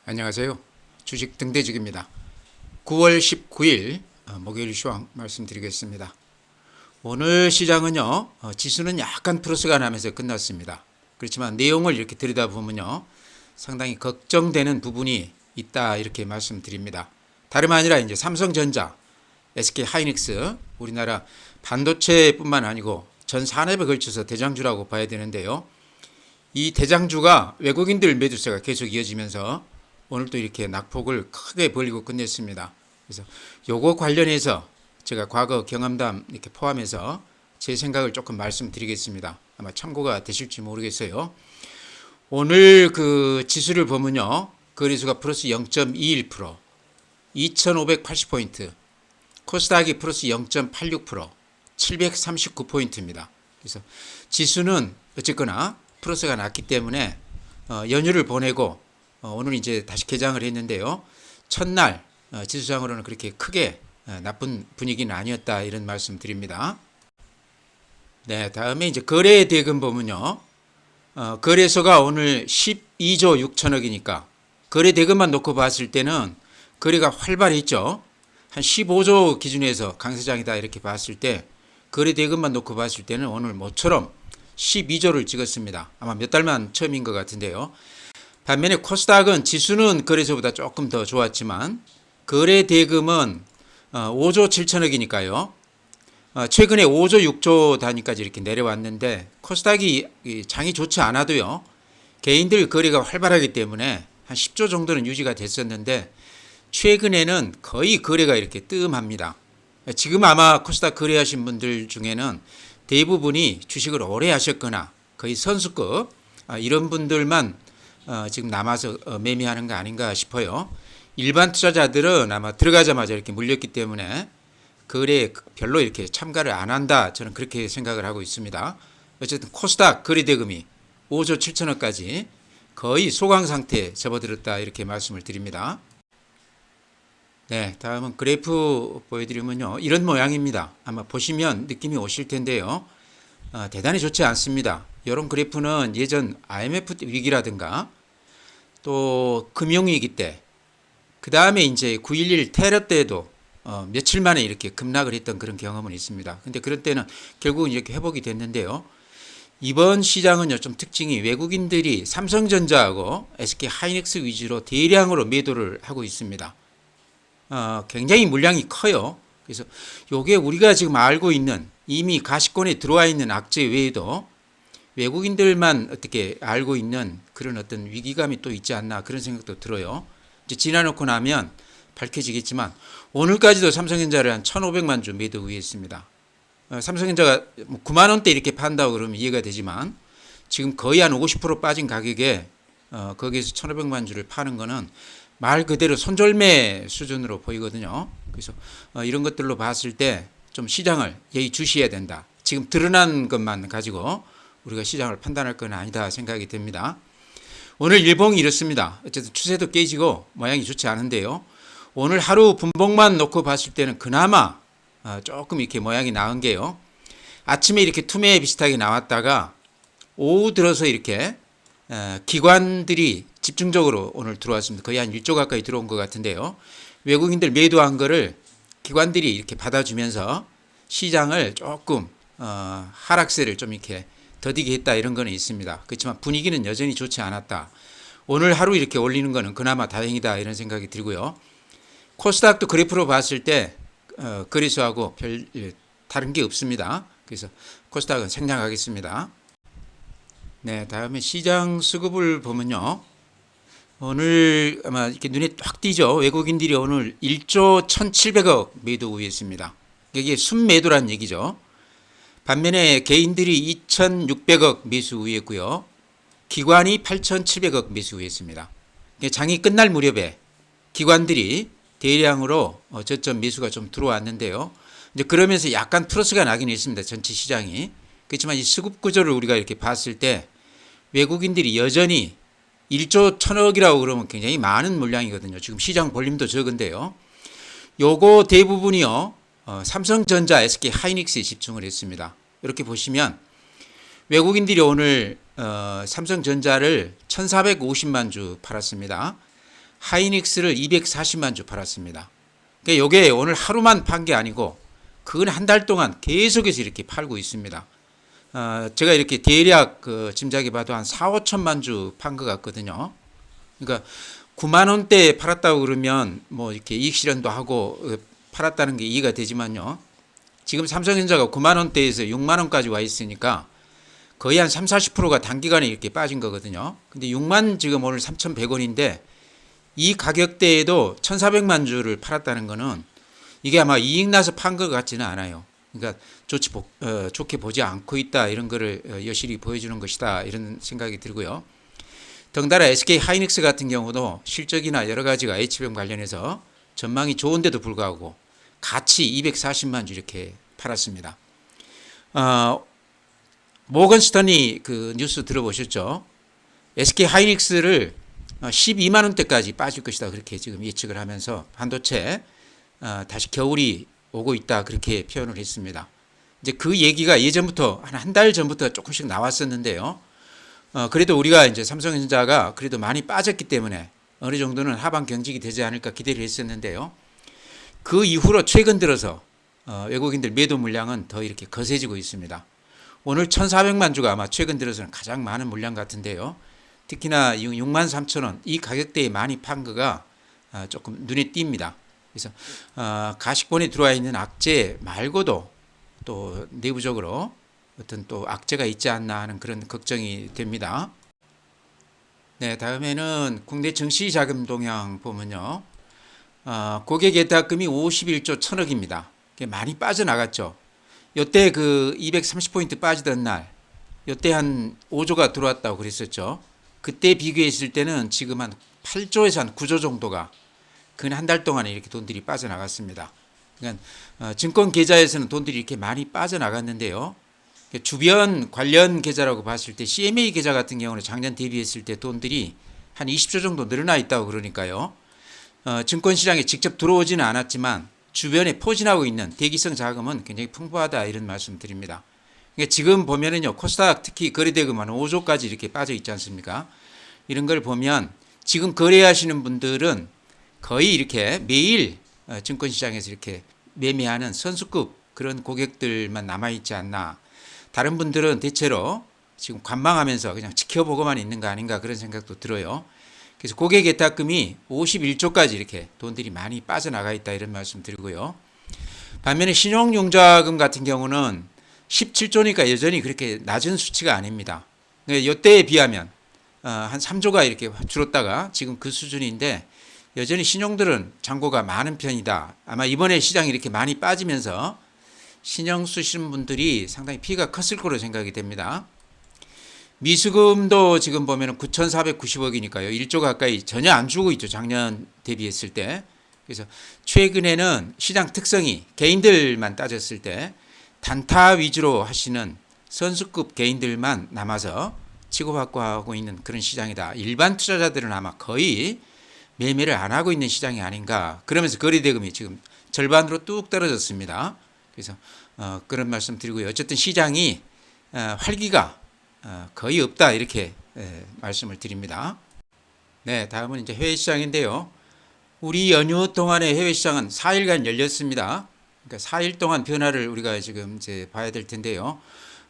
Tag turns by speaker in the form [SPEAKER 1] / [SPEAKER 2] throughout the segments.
[SPEAKER 1] 안녕하세요. 주식 등대직입니다. 9월 19일 목요일 시황 말씀드리겠습니다. 오늘 시장은요, 지수는 약간 플러스가 나면서 끝났습니다. 그렇지만 내용을 이렇게 들여다보면요, 상당히 걱정되는 부분이 있다 이렇게 말씀드립니다. 다름 아니라 이제 삼성전자, SK하이닉스, 우리나라 반도체뿐만 아니고 전 산업에 걸쳐서 대장주라고 봐야 되는데요. 이 대장주가 외국인들 매도세가 계속 이어지면서 오늘 또 이렇게 낙폭을 크게 벌리고 끝냈습니다. 그래서 요거 관련해서 제가 과거 경험담 이렇게 포함해서 제 생각을 조금 말씀드리겠습니다. 아마 참고가 되실지 모르겠어요. 오늘 그 지수를 보면요, 거래소가 플러스 0.21%, 2580포인트, 코스닥이 플러스 0.86%, 739포인트입니다. 그래서 지수는 어쨌거나 플러스가 났기 때문에 연휴를 보내고 오늘 이제 다시 개장을 했는데요. 첫날 지수상으로는 그렇게 크게 나쁜 분위기는 아니었다 이런 말씀 드립니다. 네, 다음에 이제 거래 대금 보면요. 거래소가 오늘 12조 6천억이니까 거래 대금만 놓고 봤을 때는 거래가 활발했죠. 한 15조 기준에서 강세장이다 이렇게 봤을 때 거래 대금만 놓고 봤을 때는 오늘 모처럼 12조를 찍었습니다. 아마 몇 달만 처음인 것 같은데요. 반면에 코스닥은 지수는 거래소보다 조금 더 좋았지만 거래 대금은 5조 7천억이니까요. 최근에 5조 6조 단위까지 이렇게 내려왔는데 코스닥이 장이 좋지 않아도요. 개인들 거래가 활발하기 때문에 한 10조 정도는 유지가 됐었는데 최근에는 거의 거래가 이렇게 뜸합니다. 지금 아마 코스닥 거래하신 분들 중에는 대부분이 주식을 오래 하셨거나 거의 선수급 이런 분들만 지금 남아서 매매하는 거 아닌가 싶어요. 일반 투자자들은 아마 들어가자마자 이렇게 물렸기 때문에 거래에 별로 이렇게 참가를 안 한다. 저는 그렇게 생각을 하고 있습니다. 어쨌든 코스닥 거래 대금이 5조 7천억까지 거의 소강 상태에 접어들었다 이렇게 말씀을 드립니다. 네, 다음은 그래프 보여드리면요. 이런 모양입니다. 아마 보시면 느낌이 오실 텐데요. 대단히 좋지 않습니다. 이런 그래프는 예전 IMF 위기라든가 또 금융위기 때, 그 다음에 이제 9.11 테러 때도 며칠 만에 이렇게 급락을 했던 그런 경험은 있습니다. 근데 그런 때는 결국은 이렇게 회복이 됐는데요. 이번 시장은요, 좀 특징이 외국인들이 삼성전자하고 SK하이닉스 위주로 대량으로 매도를 하고 있습니다. 굉장히 물량이 커요. 그래서 요게 우리가 지금 알고 있는 이미 가시권에 들어와 있는 악재 외에도 외국인들만 어떻게 알고 있는 그런 어떤 위기감이 또 있지 않나 그런 생각도 들어요. 이제 지나놓고 나면 밝혀지겠지만 오늘까지도 삼성전자를 한 1,500만 주 매도 우회했습니다. 삼성전자가 9만 원대 이렇게 판다고 그러면 이해가 되지만 지금 거의 한 50% 빠진 가격에 거기에서 1,500만 주를 파는 거는 말 그대로 손절매 수준으로 보이거든요. 그래서 이런 것들로 봤을 때 좀 시장을 예의주시해야 된다. 지금 드러난 것만 가지고 우리가 시장을 판단할 건 아니다 생각이 됩니다. 오늘 일봉이 이렇습니다. 어쨌든 추세도 깨지고 모양이 좋지 않은데요. 오늘 하루 분봉만 놓고 봤을 때는 그나마 조금 이렇게 모양이 나은 게요. 아침에 이렇게 투매 비슷하게 나왔다가 오후 들어서 이렇게 기관들이 집중적으로 오늘 들어왔습니다. 거의 한 1조 가까이 들어온 것 같은데요. 외국인들 매도한 거를 기관들이 이렇게 받아주면서 시장을 조금 하락세를 좀 이렇게 더디게 했다 이런 거는 있습니다. 그렇지만 분위기는 여전히 좋지 않았다. 오늘 하루 이렇게 올리는 거는 그나마 다행이다 이런 생각이 들고요. 코스닥도 그래프로 봤을 때 거래소하고 별 다른 게 없습니다. 그래서 코스닥은 생략하겠습니다. 네, 다음에 시장 수급을 보면요. 오늘 아마 이렇게 눈에 확 띄죠. 외국인들이 오늘 1조 1,700억 매도 우회했습니다. 이게 순매도란 얘기죠. 반면에 개인들이 2,600억 매수 우회했고요. 기관이 8,700억 매수 우회했습니다. 장이 끝날 무렵에 기관들이 대량으로 저점 매수가 좀 들어왔는데요. 이제 그러면서 약간 플러스가 나긴 했습니다. 전체 시장이. 그렇지만 이 수급 구조를 우리가 이렇게 봤을 때 외국인들이 여전히 1조 1,000억이라고 그러면 굉장히 많은 물량이거든요. 지금 시장 볼륨도 적은데요. 요거 대부분이요. 삼성전자, SK하이닉스에 집중을 했습니다. 이렇게 보시면 외국인들이 오늘 삼성전자를 1,450만 주 팔았습니다. 하이닉스를 240만 주 팔았습니다. 그러니까 이게 오늘 하루만 판 게 아니고 근 한 달 동안 계속해서 이렇게 팔고 있습니다. 제가 이렇게 대략 짐작해 봐도 한 4, 5천만 주 판 것 같거든요. 그러니까 9만 원대에 팔았다고 그러면 뭐 이렇게 이익 실현도 하고 팔았다는 게 이해가 되지만요. 지금 삼성전자가 9만 원대에서 6만 원까지 와 있으니까 거의 한 3, 40%가 단기간에 이렇게 빠진 거거든요. 근데 6만 지금 오늘 3,100원인데 이 가격대에도 1,400만 주를 팔았다는 거는 이게 아마 이익 나서 판 것 같지는 않아요. 그러니까 좋게 보지 않고 있다 이런 거를 여실히 보여주는 것이다 이런 생각이 들고요. 덩달아 SK 하이닉스 같은 경우도 실적이나 여러 가지가 HBM 관련해서 전망이 좋은데도 불구하고 같이 240만 주 이렇게 팔았습니다. 모건 스턴리 그 뉴스 들어보셨죠? SK 하이닉스를 12만 원대까지 빠질 것이다 그렇게 지금 예측을 하면서 반도체 다시 겨울이 오고 있다 그렇게 표현을 했습니다. 이제 그 얘기가 예전부터 한 달 전부터 조금씩 나왔었는데요. 그래도 우리가 이제 삼성전자가 그래도 많이 빠졌기 때문에 어느 정도는 하방 경직이 되지 않을까 기대를 했었는데요. 그 이후로 최근 들어서 외국인들 매도 물량은 더 이렇게 거세지고 있습니다. 오늘 1,400만 주가 아마 최근 들어서는 가장 많은 물량 같은데요. 특히나 6만 3천 원 이 가격대에 많이 판 거가 조금 눈에 띕니다. 그래서 가식본에 들어와 있는 악재 말고도 또 내부적으로 어떤 또 악재가 있지 않나 하는 그런 걱정이 됩니다. 네, 다음에는 국내 증시 자금 동향 보면요. 고객 예탁금이 51조 1,000억입니다. 많이 빠져나갔죠. 요때 그 230포인트 빠지던 날, 요때 한 5조가 들어왔다고 그랬었죠. 그때 비교했을 때는 지금 한 8조에서 한 9조 정도가 근 한 달 동안에 이렇게 돈들이 빠져나갔습니다. 그러니까 증권 계좌에서는 돈들이 이렇게 많이 빠져나갔는데요. 주변 관련 계좌라고 봤을 때 CMA 계좌 같은 경우는 작년 대비했을 때 돈들이 한 20조 정도 늘어나 있다고 그러니까요. 증권 시장에 직접 들어오지는 않았지만 주변에 포진하고 있는 대기성 자금은 굉장히 풍부하다 이런 말씀 드립니다. 그러니까 지금 보면은요, 코스닥 특히 거래대금 한 5조까지 이렇게 빠져 있지 않습니까? 이런 걸 보면 지금 거래하시는 분들은 거의 이렇게 매일 증권 시장에서 이렇게 매매하는 선수급 그런 고객들만 남아있지 않나. 다른 분들은 대체로 지금 관망하면서 그냥 지켜보고만 있는 거 아닌가 그런 생각도 들어요. 그래서 고객 예탁금이 51조까지 이렇게 돈들이 많이 빠져나가 있다 이런 말씀 드리고요. 반면에 신용융자금 같은 경우는 17조니까 여전히 그렇게 낮은 수치가 아닙니다. 이때에 비하면 한 3조가 이렇게 줄었다가 지금 그 수준인데 여전히 신용들은 잔고가 많은 편이다. 아마 이번에 시장이 이렇게 많이 빠지면서 신용 쓰시는 분들이 상당히 피해가 컸을 거로 생각이 됩니다. 미수금도 지금 보면 9,490억이니까요. 1조 가까이 전혀 안 주고 있죠. 작년 대비했을 때. 그래서 최근에는 시장 특성이 개인들만 따졌을 때 단타 위주로 하시는 선수급 개인들만 남아서 치고받고 하고 있는 그런 시장이다. 일반 투자자들은 아마 거의 매매를 안 하고 있는 시장이 아닌가. 그러면서 거래대금이 지금 절반으로 뚝 떨어졌습니다. 그래서 그런 말씀 드리고요. 어쨌든 시장이 활기가 거의 없다 이렇게 말씀을 드립니다. 네, 다음은 이제 해외 시장인데요. 우리 연휴 동안의 해외 시장은 4일간 열렸습니다. 그러니까 4일 동안 변화를 우리가 지금 이제 봐야 될 텐데요.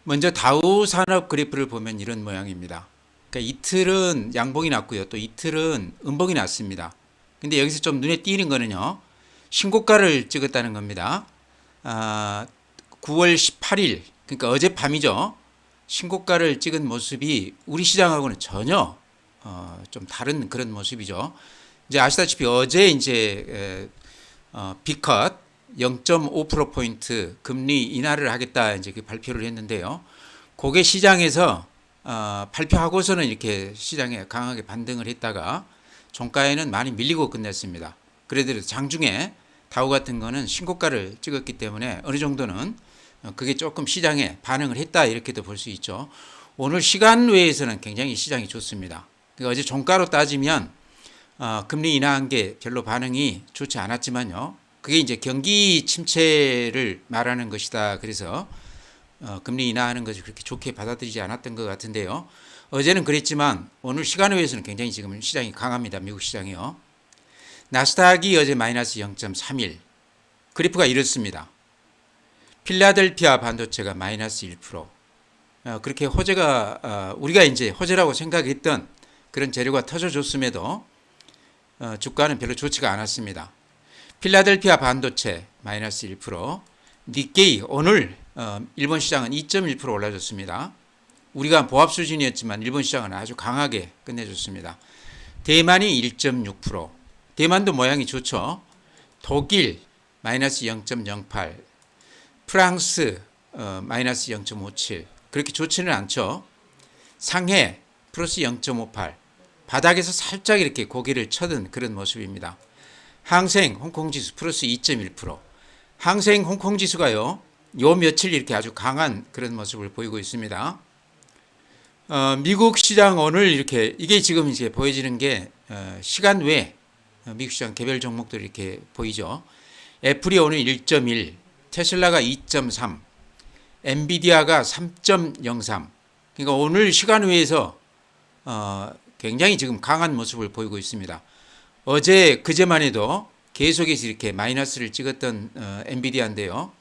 [SPEAKER 1] 먼저 다우 산업 그래프를 보면 이런 모양입니다. 그러니까 이틀은 양봉이 났고요. 또 이틀은 음봉이 났습니다. 근데 여기서 좀 눈에 띄는 거는요. 신고가를 찍었다는 겁니다. 9월 18일, 그러니까 어젯밤이죠. 신고가를 찍은 모습이 우리 시장하고는 전혀 좀 다른 그런 모습이죠. 이제 아시다시피 어제 이제 B컷 0.5%포인트 금리 인하를 하겠다 이제 그 발표를 했는데요. 그게 시장에서 발표하고서는 이렇게 시장에 강하게 반등을 했다가 종가에는 많이 밀리고 끝냈습니다. 그래도 장중에 다우 같은 거는 신고가를 찍었기 때문에 어느 정도는 그게 조금 시장에 반응을 했다 이렇게도 볼 수 있죠. 오늘 시간 외에서는 굉장히 시장이 좋습니다. 그러니까 어제 종가로 따지면 금리 인하한 게 별로 반응이 좋지 않았지만요. 그게 이제 경기 침체를 말하는 것이다. 그래서 금리 인하하는 것을 그렇게 좋게 받아들이지 않았던 것 같은데요. 어제는 그랬지만 오늘 시간 외에서는 굉장히 지금 시장이 강합니다. 미국 시장이요. 나스닥이 어제 마이너스 0.31. 그래프가 이렇습니다. 필라델피아 반도체가 마이너스 1%. 그렇게 호재가 우리가 이제 호재라고 생각했던 그런 재료가 터져줬음에도 주가는 별로 좋지가 않았습니다. 필라델피아 반도체 마이너스 1%, 니케이 오늘 일본 시장은 2.1% 올라줬습니다. 우리가 보합 수준이었지만 일본 시장은 아주 강하게 끝내줬습니다. 대만이 1.6%, 대만도 모양이 좋죠. 독일 마이너스 0.08, 프랑스 마이너스 0.57, 그렇게 좋지는 않죠. 상해 플러스 0.58, 바닥에서 살짝 이렇게 고개를 쳐든 그런 모습입니다. 항생 홍콩지수 플러스 2.1%, 항생 홍콩지수가요 요 며칠 이렇게 아주 강한 그런 모습을 보이고 있습니다. 미국 시장 오늘 이렇게 이게 지금 이제 보여지는 게 시간 외 미국 시장 개별 종목들이 이렇게 보이죠. 애플이 오늘 1.1, 테슬라가 2.3, 엔비디아가 3.03. 그러니까 오늘 시간 외에서 굉장히 지금 강한 모습을 보이고 있습니다. 어제 그제만 해도 계속해서 이렇게 마이너스를 찍었던 엔비디아인데요.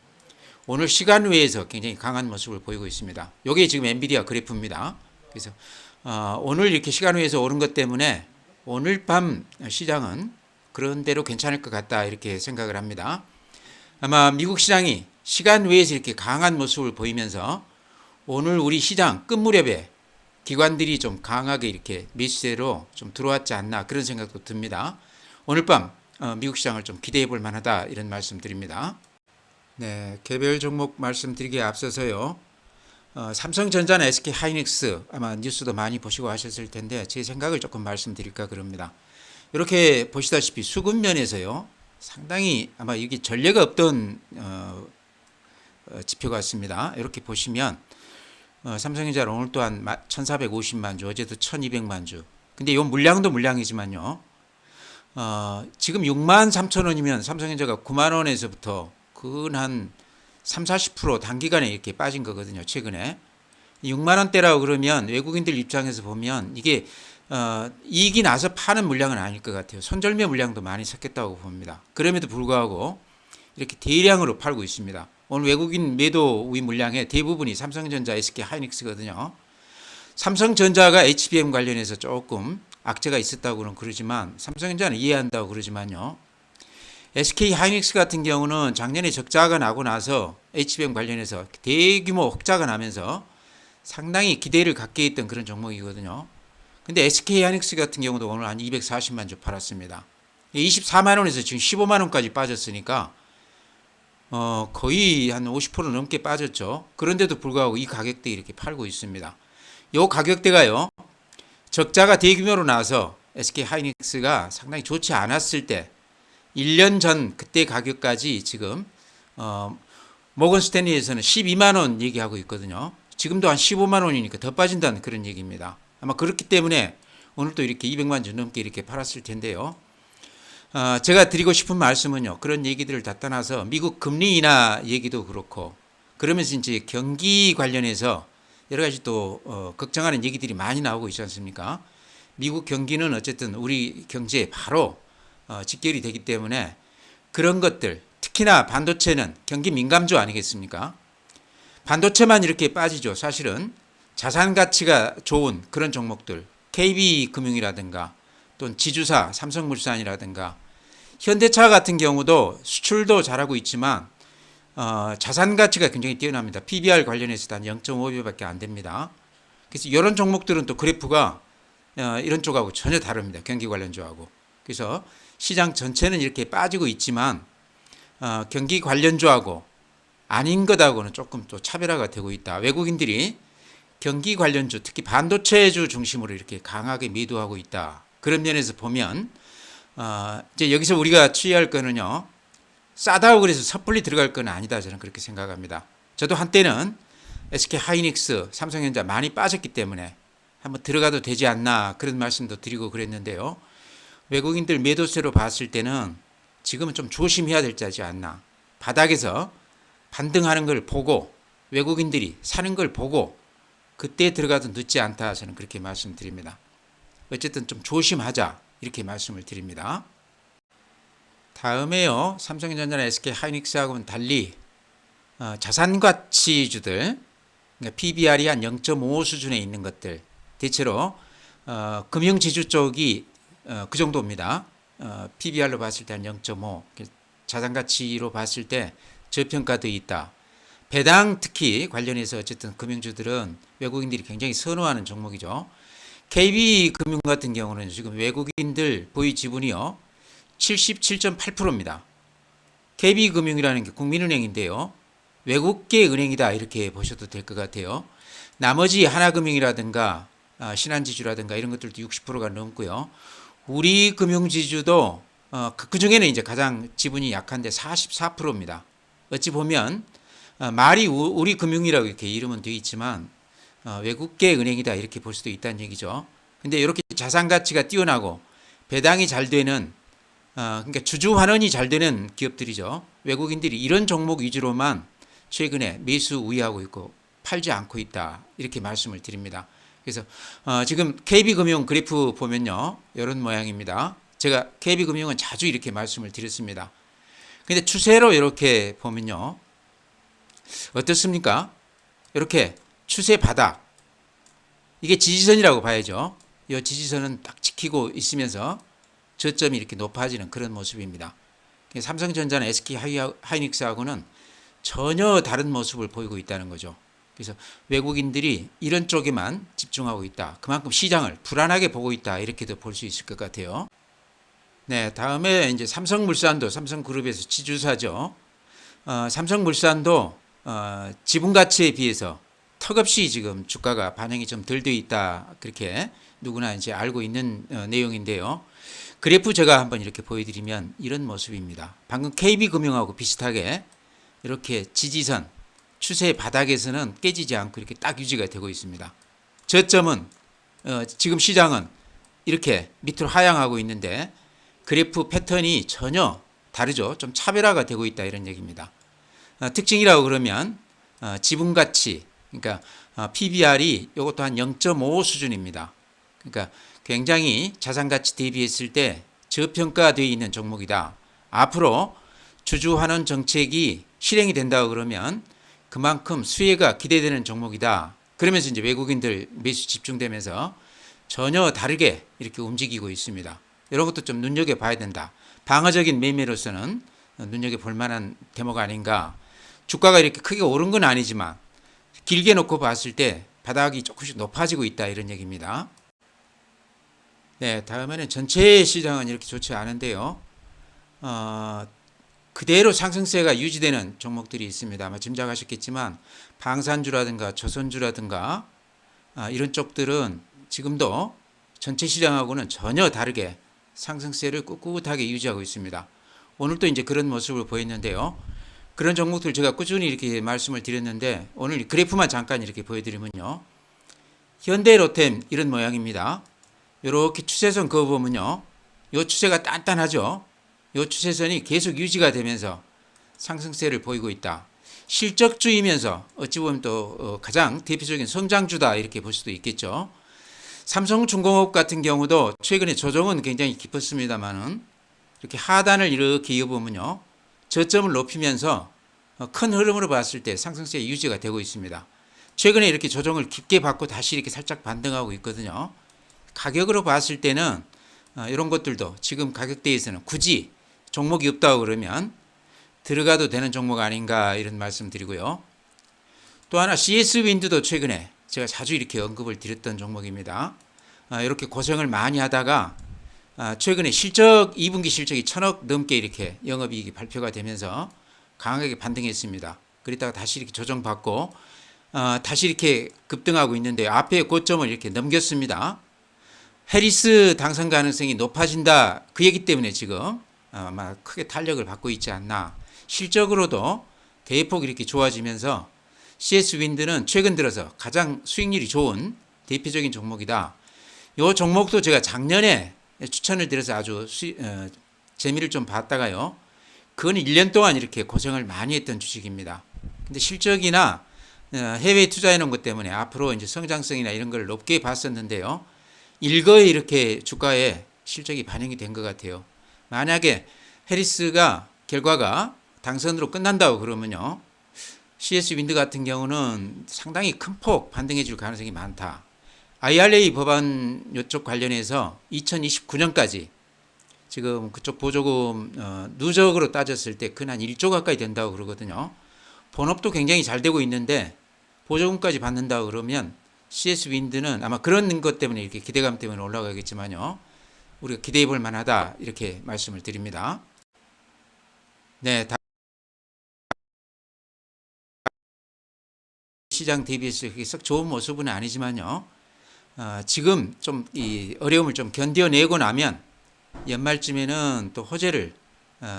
[SPEAKER 1] 오늘 시간 외에서 굉장히 강한 모습을 보이고 있습니다. 이게 지금 엔비디아 그래프입니다. 그래서 오늘 이렇게 시간 외에서 오른 것 때문에 오늘 밤 시장은 그런 대로 괜찮을 것 같다 이렇게 생각을 합니다. 아마 미국 시장이 시간 외에서 이렇게 강한 모습을 보이면서 오늘 우리 시장 끝 무렵에 기관들이 좀 강하게 이렇게 매수세로 좀 들어왔지 않나 그런 생각도 듭니다. 오늘 밤 미국 시장을 좀 기대해 볼 만하다 이런 말씀 드립니다. 네, 개별 종목 말씀드리기에 앞서서요. 삼성전자나 SK하이닉스 아마 뉴스도 많이 보시고 하셨을 텐데 제 생각을 조금 말씀드릴까 그럽니다. 이렇게 보시다시피 수급면에서요. 상당히 아마 이게 전례가 없던 지표 같습니다. 이렇게 보시면 삼성전자 오늘 또한 1450만 주, 어제도 1200만 주. 근데 이 물량도 물량이지만요. 지금 6만 3천 원이면 삼성전자가 9만 원에서부터 근 한 30-40% 단기간에 이렇게 빠진 거거든요. 최근에 6만 원대라고 그러면 외국인들 입장에서 보면 이게 이익이 나서 파는 물량은 아닐 것 같아요. 손절매 물량도 많이 섞였다고 봅니다. 그럼에도 불구하고 이렇게 대량으로 팔고 있습니다. 오늘 외국인 매도 우위 물량의 대부분이 삼성전자, SK하이닉스거든요. 삼성전자가 HBM 관련해서 조금 악재가 있었다고는 그러지만 삼성전자는 이해한다고 그러지만요. SK하이닉스 같은 경우는 작년에 적자가 나고 나서 HBM 관련해서 대규모 흑자가 나면서 상당히 기대를 갖게 했던 그런 종목이거든요. 근데 SK하이닉스 같은 경우도 오늘 한 240만 주 팔았습니다. 24만 원에서 지금 15만 원까지 빠졌으니까 거의 한 50% 넘게 빠졌죠. 그런데도 불구하고 이 가격대에 이렇게 팔고 있습니다. 이 가격대가요. 적자가 대규모로 나서 SK하이닉스가 상당히 좋지 않았을 때 1년 전 그때 가격까지 지금 모건 스탠리에서는 12만 원 얘기하고 있거든요. 지금도 한 15만 원이니까 더 빠진다는 그런 얘기입니다. 아마 그렇기 때문에 오늘도 이렇게 200만 주 넘게 이렇게 팔았을 텐데요. 제가 드리고 싶은 말씀은요. 그런 얘기들을 다 떠나서 미국 금리 인하 얘기도 그렇고 그러면서 이제 경기 관련해서 여러 가지 또 걱정하는 얘기들이 많이 나오고 있지 않습니까? 미국 경기는 어쨌든 우리 경제에 바로 직결이 되기 때문에 그런 것들 특히나 반도체는 경기 민감주 아니겠습니까? 반도체만 이렇게 빠지죠. 사실은 자산 가치가 좋은 그런 종목들 KB금융이라든가 또는 지주사 삼성물산이라든가 현대차 같은 경우도 수출도 잘하고 있지만 자산 가치가 굉장히 뛰어납니다. PBR 관련해서도 한 0.5배밖에 안 됩니다. 그래서 이런 종목들은 또 그래프가 이런 쪽하고 전혀 다릅니다. 경기 관련주하고. 그래서 시장 전체는 이렇게 빠지고 있지만 경기 관련주하고 아닌 것하고는 조금 또 차별화가 되고 있다. 외국인들이 경기 관련주 특히 반도체주 중심으로 이렇게 강하게 매도하고 있다. 그런 면에서 보면 이제 여기서 우리가 취할 거는요. 싸다고 그래서 섣불리 들어갈 건 아니다. 저는 그렇게 생각합니다. 저도 한때는 SK하이닉스, 삼성전자 많이 빠졌기 때문에 한번 들어가도 되지 않나 그런 말씀도 드리고 그랬는데요. 외국인들 매도세로 봤을 때는 지금은 좀 조심해야 될 때지 않나. 바닥에서 반등하는 걸 보고 외국인들이 사는 걸 보고 그때 들어가도 늦지 않다. 저는 그렇게 말씀드립니다. 어쨌든 좀 조심하자 이렇게 말씀을 드립니다. 다음에요. 삼성전자나 SK하이닉스하고는 달리 자산가치주들, 그러니까 PBR이 한 0.5 수준에 있는 것들, 대체로 금융지주 쪽이 그 정도입니다. PBR로 봤을 때 한 0.5, 자산가치로 봤을 때 저평가되어 있다. 배당 특히 관련해서 어쨌든 금융주들은 외국인들이 굉장히 선호하는 종목이죠. KB금융 같은 경우는 지금 외국인들 보유 지분이요 77.8%입니다. KB금융이라는 게 국민은행인데요. 외국계 은행이다 이렇게 보셔도 될 것 같아요. 나머지 하나금융이라든가 신한지주라든가 이런 것들도 60%가 넘고요. 우리 금융지주도 그 중에는 이제 가장 지분이 약한데 44%입니다. 어찌 보면 말이 우리 금융이라고 이렇게 이름은 되어 있지만 외국계 은행이다 이렇게 볼 수도 있다는 얘기죠. 근데 이렇게 자산 가치가 뛰어나고 배당이 잘 되는 그러니까 주주 환원이 잘 되는 기업들이죠. 외국인들이 이런 종목 위주로만 최근에 매수 우위하고 있고 팔지 않고 있다 이렇게 말씀을 드립니다. 그래서 지금 KB금융 그래프 보면요 이런 모양입니다. 제가 KB금융은 자주 이렇게 말씀을 드렸습니다. 근데 추세로 이렇게 보면요 어떻습니까? 이렇게 추세 바닥, 이게 지지선이라고 봐야죠. 이 지지선은 딱 지키고 있으면서 저점이 이렇게 높아지는 그런 모습입니다. 삼성전자나 SK하이닉스하고는 전혀 다른 모습을 보이고 있다는 거죠. 그래서 외국인들이 이런 쪽에만 집중하고 있다. 그만큼 시장을 불안하게 보고 있다. 이렇게도 볼 수 있을 것 같아요. 네, 다음에 이제 삼성물산도 삼성그룹에서 지주사죠. 삼성물산도 지분 가치에 비해서 턱없이 지금 주가가 반영이 좀 덜 돼 있다. 그렇게 누구나 이제 알고 있는 내용인데요. 그래프 제가 한번 이렇게 보여드리면 이런 모습입니다. 방금 KB금융하고 비슷하게 이렇게 지지선, 추세 바닥에서는 깨지지 않고 이렇게 딱 유지가 되고 있습니다. 저점은 지금 시장은 이렇게 밑으로 하향하고 있는데 그래프 패턴이 전혀 다르죠. 좀 차별화가 되고 있다 이런 얘기입니다. 특징이라고 그러면 지분가치, 그러니까 PBR이 이것도 한 0.5 수준입니다. 그러니까 굉장히 자산가치 대비했을 때 저평가되어 있는 종목이다. 앞으로 주주환원 정책이 실행이 된다고 그러면 그만큼 수혜가 기대되는 종목이다. 그러면서 이제 외국인들 매수 집중되면서 전혀 다르게 이렇게 움직이고 있습니다. 이런 것도 좀 눈여겨봐야 된다. 방어적인 매매로서는 눈여겨볼 만한 대목 아닌가. 주가가 이렇게 크게 오른 건 아니지만 길게 놓고 봤을 때 바닥이 조금씩 높아지고 있다 이런 얘기입니다. 네, 다음에는 전체 시장은 이렇게 좋지 않은데요. 그대로 상승세가 유지되는 종목들이 있습니다. 아마 짐작하셨겠지만 방산주라든가 조선주라든가 이런 쪽들은 지금도 전체 시장하고는 전혀 다르게 상승세를 꿋꿋하게 유지하고 있습니다. 오늘도 이제 그런 모습을 보였는데요. 그런 종목들 제가 꾸준히 이렇게 말씀을 드렸는데 오늘 그래프만 잠깐 이렇게 보여드리면요. 현대로템 이런 모양입니다. 이렇게 추세선 그어보면요. 이 추세가 단단하죠. 이 추세선이 계속 유지가 되면서 상승세를 보이고 있다. 실적주이면서 어찌 보면 또 가장 대표적인 성장주다 이렇게 볼 수도 있겠죠. 삼성중공업 같은 경우도 최근에 조정은 굉장히 깊었습니다만은 이렇게 하단을 이렇게 이어보면요. 저점을 높이면서 큰 흐름으로 봤을 때 상승세 유지가 되고 있습니다. 최근에 이렇게 조정을 깊게 받고 다시 이렇게 살짝 반등하고 있거든요. 가격으로 봤을 때는 이런 것들도 지금 가격대에서는 굳이 종목이 없다고 그러면 들어가도 되는 종목 아닌가 이런 말씀 드리고요. 또 하나 CS윈드도 최근에 제가 자주 이렇게 언급을 드렸던 종목입니다. 이렇게 고생을 많이 하다가 최근에 2분기 실적이 1,000억 넘게 이렇게 영업이익이 발표가 되면서 강하게 반등했습니다. 그랬다가 다시 이렇게 조정받고 다시 이렇게 급등하고 있는데 앞에 고점을 이렇게 넘겼습니다. 해리스 당선 가능성이 높아진다 그 얘기 때문에 지금 아마 크게 탄력을 받고 있지 않나. 실적으로도 대폭 이렇게 좋아지면서 CS윈드는 최근 들어서 가장 수익률이 좋은 대표적인 종목이다. 이 종목도 제가 작년에 추천을 드려서 아주 재미를 좀 봤다가요. 그건 1년 동안 이렇게 고생을 많이 했던 주식입니다. 근데 실적이나 해외 투자해 놓은 것 때문에 앞으로 이제 성장성이나 이런 걸 높게 봤었는데요. 일거에 이렇게 주가에 실적이 반영이 된 것 같아요. 만약에 해리스가 결과가 당선으로 끝난다고 그러면요. CS 윈드 같은 경우는 상당히 큰 폭 반등해 줄 가능성이 많다. IRA 법안 이쪽 관련해서 2029년까지 지금 그쪽 보조금 누적으로 따졌을 때 근 한 1조 가까이 된다고 그러거든요. 본업도 굉장히 잘 되고 있는데 보조금까지 받는다고 그러면 CS 윈드는 아마 그런 것 때문에 이렇게 기대감 때문에 올라가겠지만요. 우리가 기대해 볼 만하다 이렇게 말씀을 드립니다. 네, 시장 대비해서 썩 좋은 모습은 아니지만요. 지금 좀 이 어려움을 좀 견뎌내고 나면 연말쯤에는 또 호재를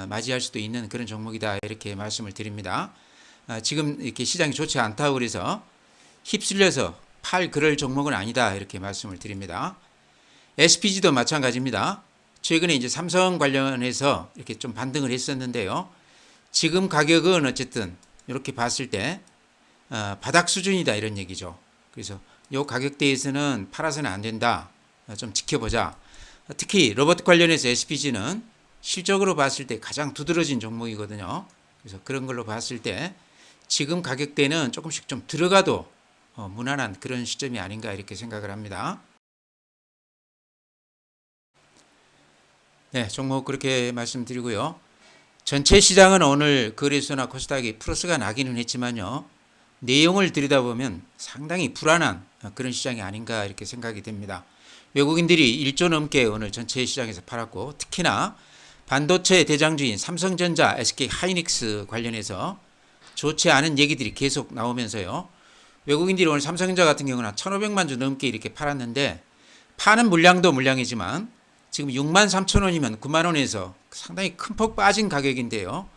[SPEAKER 1] 맞이할 수도 있는 그런 종목이다 이렇게 말씀을 드립니다. 지금 이렇게 시장이 좋지 않다고 그래서 휩쓸려서 팔 그럴 종목은 아니다 이렇게 말씀을 드립니다. SPG도 마찬가지입니다. 최근에 이제 삼성 관련해서 이렇게 좀 반등을 했었는데요. 지금 가격은 어쨌든 이렇게 봤을 때 바닥 수준이다 이런 얘기죠. 그래서 이 가격대에서는 팔아서는 안 된다. 좀 지켜보자. 특히 로봇 관련해서 SPG는 실적으로 봤을 때 가장 두드러진 종목이거든요. 그래서 그런 걸로 봤을 때 지금 가격대는 조금씩 좀 들어가도 무난한 그런 시점이 아닌가 이렇게 생각을 합니다. 네, 종목 그렇게 말씀드리고요. 전체 시장은 오늘 거래소나 코스닥이 플러스가 나기는 했지만요. 내용을 들여다보면 상당히 불안한 그런 시장이 아닌가 이렇게 생각이 됩니다. 외국인들이 1조 넘게 오늘 전체 시장에서 팔았고 특히나 반도체 대장주인 삼성전자, SK 하이닉스 관련해서 좋지 않은 얘기들이 계속 나오면서요. 외국인들이 오늘 삼성전자 같은 경우는 1,500만 주 넘게 이렇게 팔았는데 파는 물량도 물량이지만 지금 6만 3천 원이면 9만 원에서 상당히 큰 폭 빠진 가격인데요.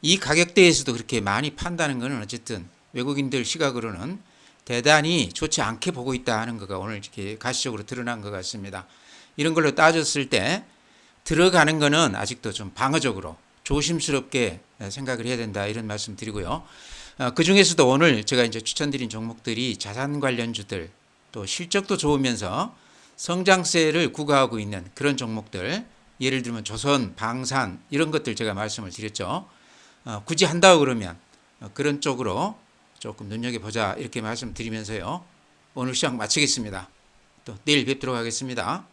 [SPEAKER 1] 이 가격대에서도 그렇게 많이 판다는 것은 어쨌든 외국인들 시각으로는 대단히 좋지 않게 보고 있다 하는 거가 오늘 이렇게 가시적으로 드러난 것 같습니다. 이런 걸로 따졌을 때 들어가는 거는 아직도 좀 방어적으로 조심스럽게 생각을 해야 된다 이런 말씀 드리고요. 그 중에서도 오늘 제가 이제 추천드린 종목들이 자산 관련주들 또 실적도 좋으면서 성장세를 구가하고 있는 그런 종목들 예를 들면 조선, 방산 이런 것들 제가 말씀을 드렸죠. 굳이 한다고 그러면 그런 쪽으로 조금 눈여겨보자 이렇게 말씀드리면서요. 오늘 시장 마치겠습니다. 또 내일 뵙도록 하겠습니다.